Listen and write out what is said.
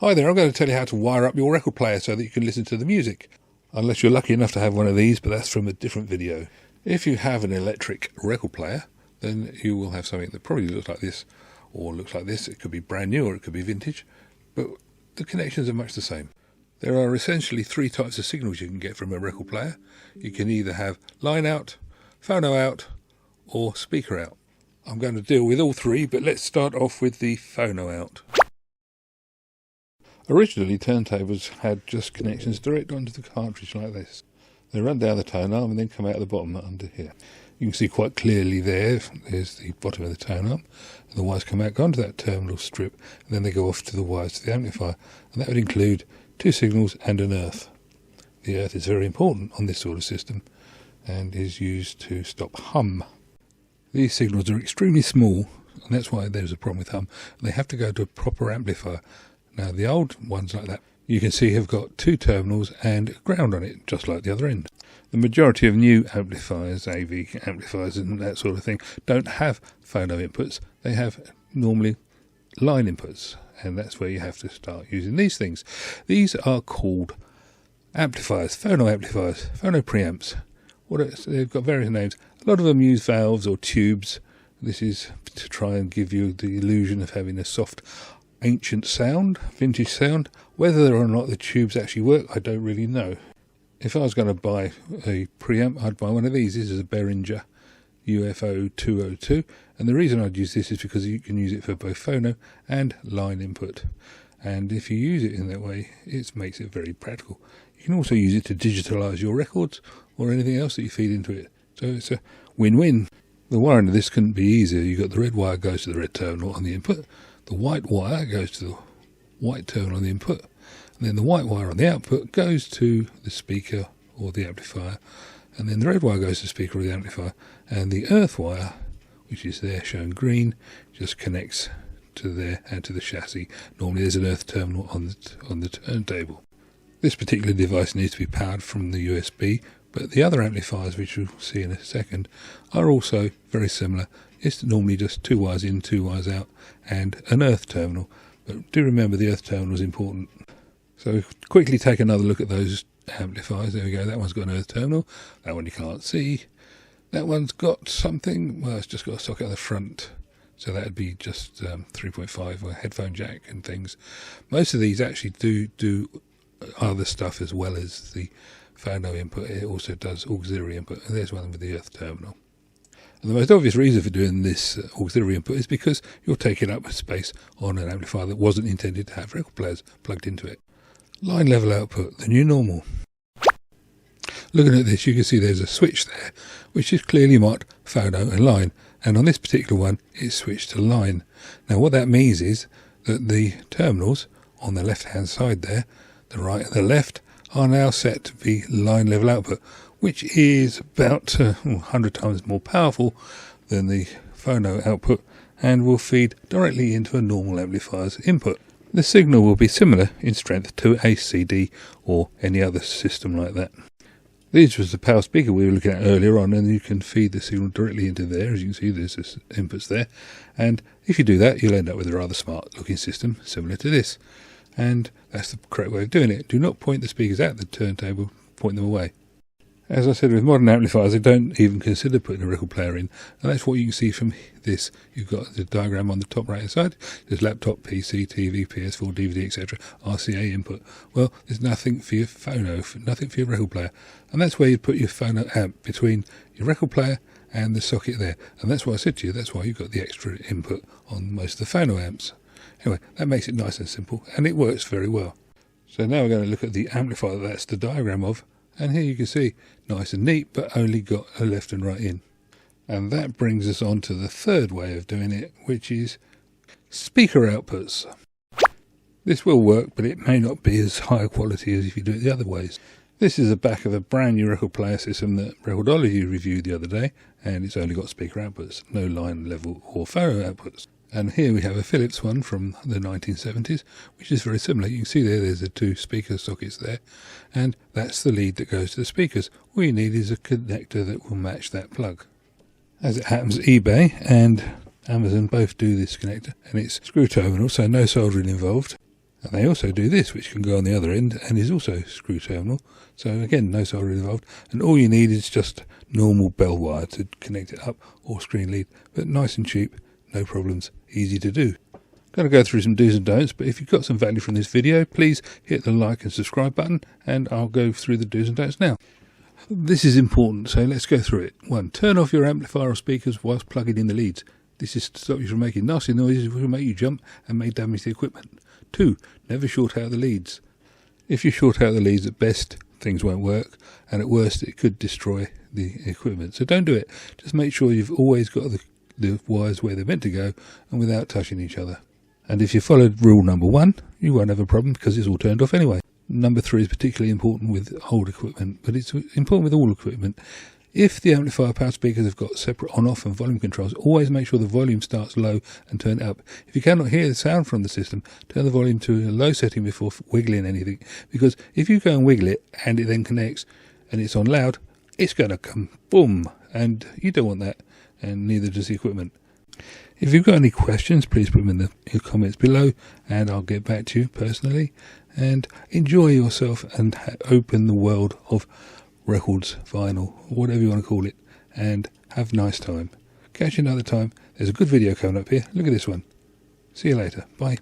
Hi there, I'm going to tell you how to wire up your record player so that you can listen to the music. Unless you're lucky enough to have one of these, but that's from a different video. If you have an electric record player, then you will have something that probably looks like this, or looks like this. It could be brand new or it could be vintage, but the connections are much the same. There are essentially three types of signals you can get from a record player. You can either have line out, phono out, or speaker out. I'm going to deal with all three, but let's start off with the phono out. Originally, turntables had just connections direct onto the cartridge like this. They run down the tone arm and then come out the bottom under here. You can see quite clearly there's the bottom of the tone arm, and the wires come out, go onto that terminal strip, and then they go off to the wires to the amplifier, and that would include two signals and an earth. The earth is very important on this sort of system and is used to stop hum. These signals are extremely small, and that's why there's a problem with hum. They have to go to a proper amplifier. Now the old ones like that, you can see have got two terminals and ground on it, just like the other end. The majority of new amplifiers, AV amplifiers and that sort of thing, don't have phono inputs. They have normally line inputs, and that's where you have to start using these things. These are called amplifiers, phono preamps. They've got various names. A lot of them use valves or tubes. This is to try and give you the illusion of having a soft, ancient sound, vintage sound. Whether or not the tubes actually work, I don't really know. If I was going to buy a preamp, I'd buy one of these. This is a Behringer UFO 202, and the reason I'd use this is because you can use it for both phono and line input, and if you use it in that way, it makes it very practical. You can also use it to digitalize your records or anything else that you feed into it, so it's a win-win. The wiring of this couldn't be easier. You've got the red wire goes to the red terminal on the input, the white wire goes to the white terminal on the input, and then the white wire on the output goes to the speaker or the amplifier, and then the red wire goes to the speaker or the amplifier, and the earth wire, which is there shown green, just connects to there and to the chassis. Normally there's an earth terminal on the turntable. This particular device needs to be powered from the USB, but the other amplifiers, which we'll see in a second, are also very similar. It's normally just two wires in, two wires out, and an earth terminal. But do remember the earth terminal is important. So quickly take another look at those amplifiers. There we go. That one's got an earth terminal. That one you can't see. That one's got something. Well, it's just got a socket at the front. So that would be just 3.5 or a headphone jack and things. Most of these actually do other stuff as well as the phono input. It also does auxiliary input. And there's one with the earth terminal. And the most obvious reason for doing this auxiliary input is because you're taking up space on an amplifier that wasn't intended to have record players plugged into it. Line level output, the new normal. Looking at this, you can see there's a switch there, which is clearly marked phono and line. And on this particular one, it's switched to line. Now what that means is that the terminals on the left-hand side there, the right and the left, are now set to be line level output, which is about 100 times more powerful than the phono output and will feed directly into a normal amplifier's input. The signal will be similar in strength to a CD or any other system like that. This was the power speaker we were looking at earlier on, and you can feed the signal directly into there. As you can see, there's this inputs there, and if you do that, you'll end up with a rather smart looking system similar to this. And that's the correct way of doing it. Do not point the speakers at the turntable, point them away. As I said, with modern amplifiers, they don't even consider putting a record player in, and that's what you can see from this. You've got the diagram on the top right hand side. There's laptop, PC, TV, PS4, DVD, etc. RCA input. Well, there's nothing for your phono, nothing for your record player, and that's where you put your phono amp between your record player and the socket there. And that's what I said to you. That's why you've got the extra input on most of the phono amps. Anyway, that makes it nice and simple, and it works very well. So now we're going to look at the amplifier that's the diagram of. And here you can see, nice and neat, but only got a left and right in. And that brings us on to the third way of doing it, which is speaker outputs. This will work, but it may not be as high quality as if you do it the other ways. This is the back of a brand new record player system that Recordology reviewed the other day, and it's only got speaker outputs, no line level or phono outputs. And here we have a Philips one from the 1970s, which is very similar. You can see there's the two speaker sockets there, and that's the lead that goes to the speakers. All you need is a connector that will match that plug. As it happens, eBay and Amazon both do this connector, and it's screw terminal, so no soldering involved. And they also do this, which can go on the other end and is also screw terminal. So again, no soldering involved. And all you need is just normal bell wire to connect it up, or screen lead. But nice and cheap, no problems, easy to do. Going to go through some do's and don'ts, but if you've got some value from this video, please hit the like and subscribe button, and I'll go through the do's and don'ts now. This is important, so let's go through it. 1. Turn off your amplifier or speakers whilst plugging in the leads. This is to stop you from making nasty noises which will make you jump and may damage the equipment. 2. Never short out the leads. If you short out the leads, at best things won't work, and at worst it could destroy the equipment. So don't do it. Just make sure you've always got the wires where they're meant to go and without touching each other. And if you followed rule number 1, you won't have a problem because it's all turned off anyway. Number 3 is particularly important with old equipment, but it's important with all equipment. If the amplifier power speakers have got separate on-off and volume controls, always make sure the volume starts low and turn it up. If you cannot hear the sound from the system, turn the volume to a low setting before wiggling anything, because if you go and wiggle it and it then connects and it's on loud, it's going to come boom, and you don't want that, and neither does the equipment. If you've got any questions, please put them in the comments below, and I'll get back to you personally. And enjoy yourself and open the world of records, vinyl, whatever you want to call it, and have a nice time. Catch you another time. There's a good video coming up here. Look at this one. See you later. Bye.